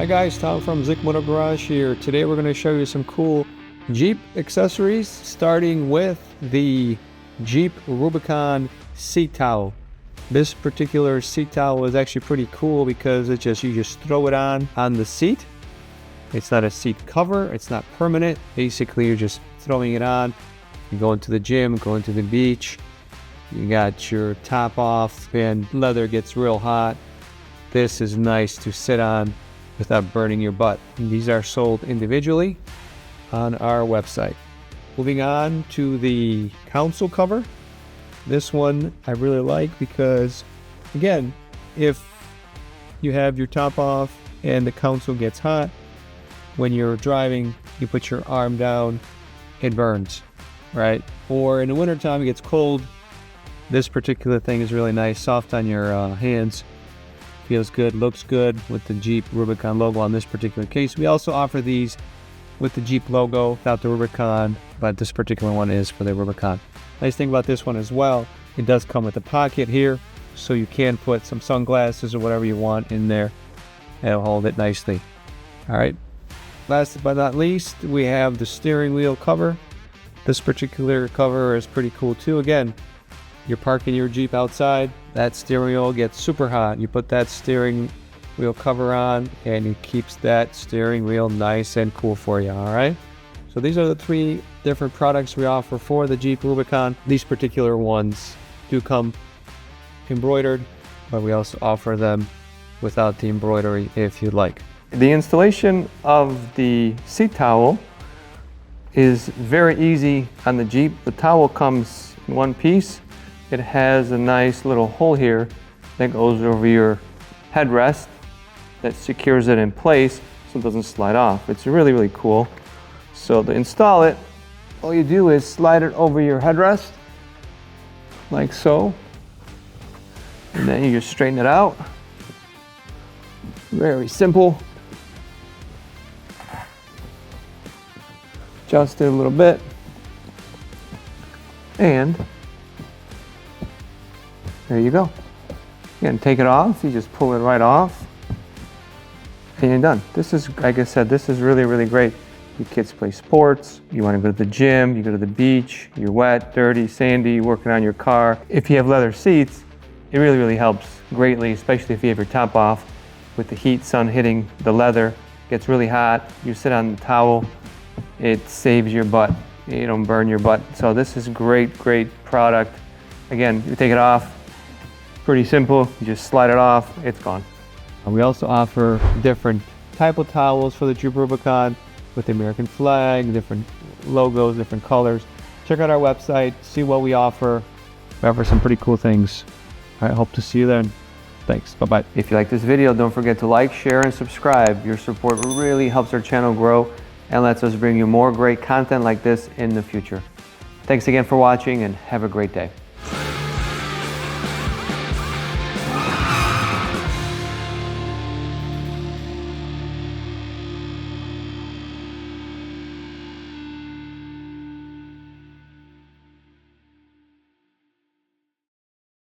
guys, Tom from Zick Motor Garage here. Today we're going to show you some cool Jeep accessories, starting with the Jeep Rubicon seat towel. This particular seat towel is actually pretty cool because you just throw it on the seat. It's not a seat cover, it's not permanent. Basically, you're just throwing it on. You go into the gym, go into the beach. You got your top off and leather gets real hot. This is nice to sit on without burning your butt. And these are sold individually on our website. Moving on to the console cover. This one I really like because, again, if you have your top off and the console gets hot, when you're driving, you put your arm down, it burns, right? Or in the wintertime, it gets cold. This particular thing is really nice, soft on your hands. Feels good, looks good with the Jeep Rubicon logo on this particular case. We also offer these with the Jeep logo without the Rubicon, but this particular one is for the Rubicon. Nice thing about this one as well, it does come with a pocket here, so you can put some sunglasses or whatever you want in there. It'll hold it nicely. All right. Last but not least, we have the steering wheel cover. This particular cover is pretty cool too. Again, you're parking your Jeep outside, that steering wheel gets super hot. You put that steering wheel cover on and it keeps that steering wheel nice and cool for you, all right? So these are the 3 different products we offer for the Jeep Rubicon. These particular ones do come embroidered, but we also offer them without the embroidery if you'd like. The installation of the seat towel is very easy on the Jeep. The towel comes in one piece. It has a nice little hole here that goes over your headrest that secures it in place so it doesn't slide off. It's really, really cool. So to install it, all you do is slide it over your headrest, like so. And then you just straighten it out. Very simple. Adjust it a little bit. And there you go. Again, take it off, you just pull it right off, and you're done. This is, like I said, this is really, really great. Your kids play sports, you want to go to the gym, you go to the beach, you're wet, dirty, sandy, you're working on your car. If you have leather seats, it really, really helps greatly, especially if you have your top off. With the heat, sun hitting the leather, it gets really hot. You sit on the towel, it saves your butt. You don't burn your butt. So this is great, great product. Again, you take it off, pretty simple, you just slide it off, it's gone. We also offer different type of towels for the Jeep Rubicon with the American flag, different logos, different colors. Check out our website, see what we offer. We offer some pretty cool things. I hope to see you then. Thanks, bye-bye. If you like this video, don't forget to like, share, and subscribe. Your support really helps our channel grow and lets us bring you more great content like this in the future. Thanks again for watching and have a great day.